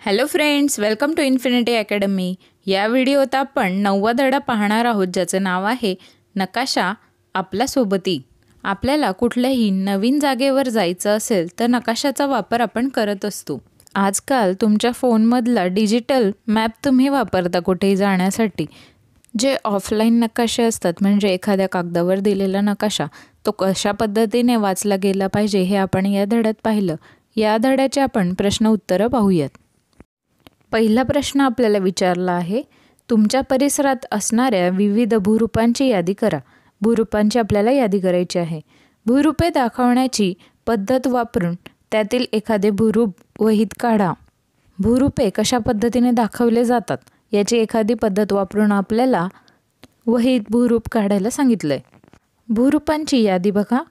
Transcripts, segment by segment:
Hello friends, welcome to Infinity Academy. या व्हिडिओत आपण 9वा धडा पाहणार आहोत, ज्याचं नाव आहे नकाशा आपला सोबती. आपल्याला कुठल्याही नवीन जागेवर जायचं असेल तर नकाशाचा वापर आपण करत असतो. आजकाल तुमच्या फोनमधला डिजिटल मॅप तुम्ही वापरता कुठेही जाण्यासाठी. जे ऑफलाईन नकाशे असतात, म्हणजे एखाद्या कागदावर दिलेला नकाशा, तो कशा पद्धतीने वाचला गेला पाहिजे हे आपण या धड्यात पाहिलं. या धड्याचे आपण प्रश्न उत्तरं पाहूयात. पहिला प्रश्न आपल्याला विचारला आहे, तुमच्या परिसरात असणाऱ्या विविध भूरूपांची यादी करा. भूरूपांची आपल्याला यादी करायची आहे. भूरूपे दाखवण्याची पद्धत वापरून त्यातील एखादे भूरूप वहीत काढा. भूरूपे कशा पद्धतीने दाखवले जातात याची एखादी पद्धत वापरून आपल्याला वहीत भूरूप काढायला सांगितलं आहे. भूरूपांची यादी बघा.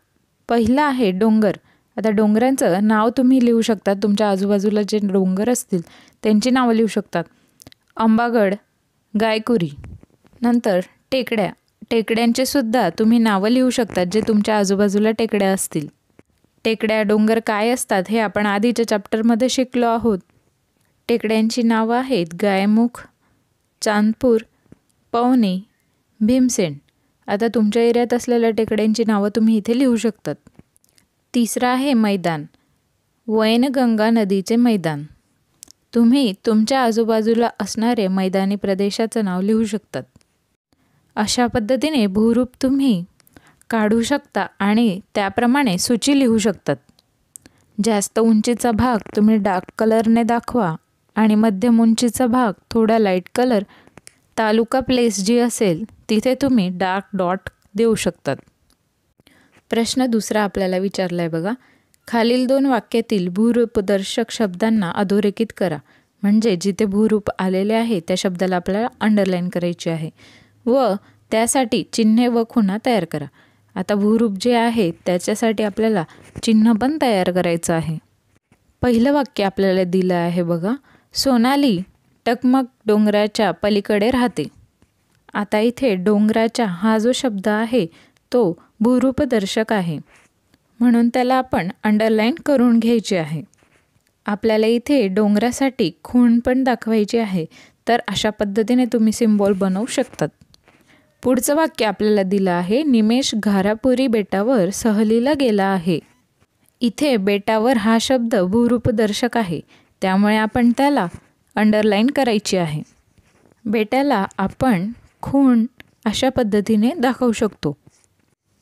पहिला आहे डोंगर. आता डोंगरांचं नाव तुम्ही लिहू शकता. तुमच्या आजूबाजूला जे डोंगर असतील त्यांची नावं लिहू शकतात. अंबागड, गायकुरी. नंतर टेकड्या. टेकड्यांचे सुद्धा तुम्ही नावं लिहू शकतात, जे तुमच्या आजूबाजूला टेकड्या असतील. टेकड्या, डोंगर काय असतात हे आपण आधीच्या चॅप्टरमध्ये शिकलो आहोत. टेकड्यांची नावं आहेत गायमुख, चांदपूर, पवनी, भीमसेन. आता तुमच्या एरियात असलेल्या टेकड्यांची नावं तुम्ही इथे लिहू शकतात. तिसरं आहे मैदान. वैनगंगा नदीचे मैदान. तुम्ही तुमच्या आजूबाजूला असणारे मैदानी प्रदेशाचं नाव लिहू शकतात. अशा पद्धतीने भूरूप तुम्ही काढू शकता आणि त्याप्रमाणे सूची लिहू शकतात. जास्त उंचीचा भाग तुम्ही डार्क कलरने दाखवा आणि मध्यम उंचीचा भाग थोडा लाईट कलर. तालुका प्लेस जी असेल तिथे तुम्ही डार्क डॉट देऊ शकतात. प्रश्न दुसरा आपल्याला विचारला आहे बघा. खालील 2 वाक्यातील भूरूपदर्शक शब्दांना अधोरेखित करा. म्हणजे जिथे भूरूप आलेले आहे त्या शब्दाला आपल्याला अंडरलाईन करायची आहे व त्यासाठी चिन्हे व खुणा तयार करा. आता भूरूप जे आहे त्याच्यासाठी आपल्याला चिन्ह पण तयार करायचं आहे. पहिलं वाक्य आपल्याला दिलं आहे बघा. सोनाली टकमक डोंगराच्या पलीकडे राहते. आता इथे डोंगराच्या हा जो शब्द आहे तो भूरूपदर्शक आहे, म्हणून त्याला आपण अंडरलाईन करून घ्यायची आहे. आपल्याला इथे डोंगरासाठी खूण पण दाखवायची आहे, तर अशा पद्धतीने तुम्ही सिम्बॉल बनवू शकतात. पुढचं वाक्य आपल्याला दिलं आहे. निमेष घारापुरी बेटावर सहलीला गेला आहे. इथे बेटावर हा शब्द भूरूपदर्शक आहे, त्यामुळे आपण त्याला अंडरलाईन करायची आहे. बेटाला आपण खूण अशा पद्धतीने दाखवू शकतो.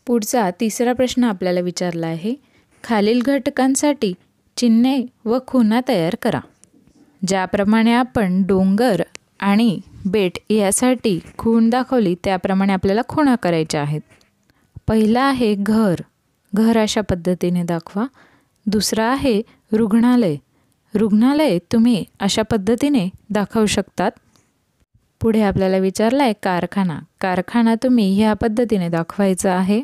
पुढचा तिसरा प्रश्न आपल्याला विचारला आहे. खालील घटकांसाठी चिन्हे व खुणा तयार करा. ज्याप्रमाणे आपण डोंगर आणि बेट यासाठी खूण दाखवली त्याप्रमाणे आपल्याला खुणा करायच्या आहेत. पहिला आहे घर. घर अशा पद्धतीने दाखवा. दुसरा आहे रुग्णालय. रुग्णालय तुम्ही अशा पद्धतीने दाखवू शकतात. पुढे आपल्याला विचारला आहे कारखाना. कारखाना तुम्ही ह्या पद्धतीने दाखवायचा आहे.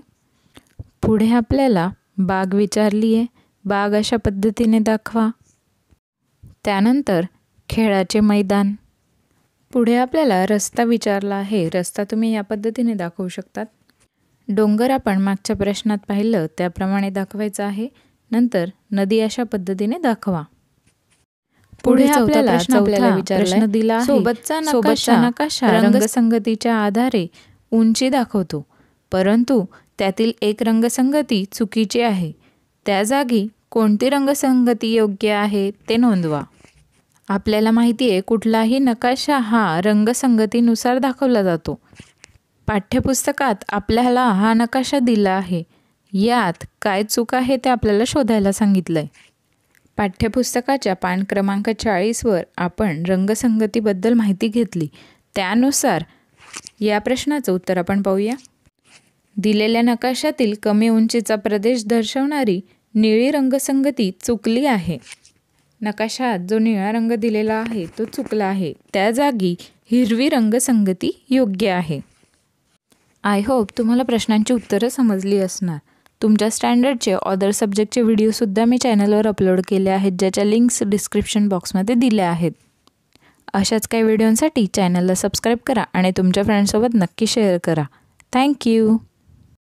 पुढे आपल्याला बाग विचारली आहे. बाग अशा पद्धतीने दाखवा. त्यानंतर खेळाचे मैदान. पुढे आपल्याला रस्ता विचारला आहे. रस्ता तुम्ही या पद्धतीने दाखवू शकतात. डोंगर आपण मागच्या प्रश्नात पाहिलं त्याप्रमाणे दाखवायचं आहे. नंतर नदी अशा पद्धतीने दाखवा. पुढे आपल्याला प्रश्न दिला आहे. सोबतचा नकाशा रंगसंगतीच्या आधारे उंची दाखवतो, परंतु त्यातील एक रंगसंगती चुकीची आहे. त्या जागी कोणती रंगसंगती योग्य आहे ते नोंदवा. आपल्याला माहिती आहे कुठलाही नकाशा हा रंगसंगतीनुसार दाखवला जातो. पाठ्यपुस्तकात आपल्याला हा नकाशा दिला आहे. यात काय चूक आहे ते आपल्याला शोधायला सांगितलं आहे. पाठ्यपुस्तकाच्या पान क्रमांक 40वर आपण रंगसंगतीबद्दल माहिती घेतली. त्यानुसार या प्रश्नाचं उत्तर आपण पाहूया. दिलेल्या नकाशातील कमी उंचीचा प्रदेश दर्शवणारी निळी रंगसंगती चुकली आहे. नकाशात जो निळा रंग दिलेला आहे तो चुकला आहे. त्या जागी हिरवी रंगसंगती योग्य आहे. आय होप तुम्हाला प्रश्नांची उत्तरं समजली असणार. तुमच्या स्टँडर्डचे ऑदर सब्जेक्टचे व्हिडिओसुद्धा मी चॅनलवर अपलोड केले आहेत, ज्याच्या लिंक्स डिस्क्रिप्शन बॉक्समध्ये दिल्या आहेत. अशाच काही व्हिडिओंसाठी चॅनलला सबस्क्राईब करा आणि तुमच्या फ्रेंड्ससोबत नक्की शेअर करा. थँक्यू.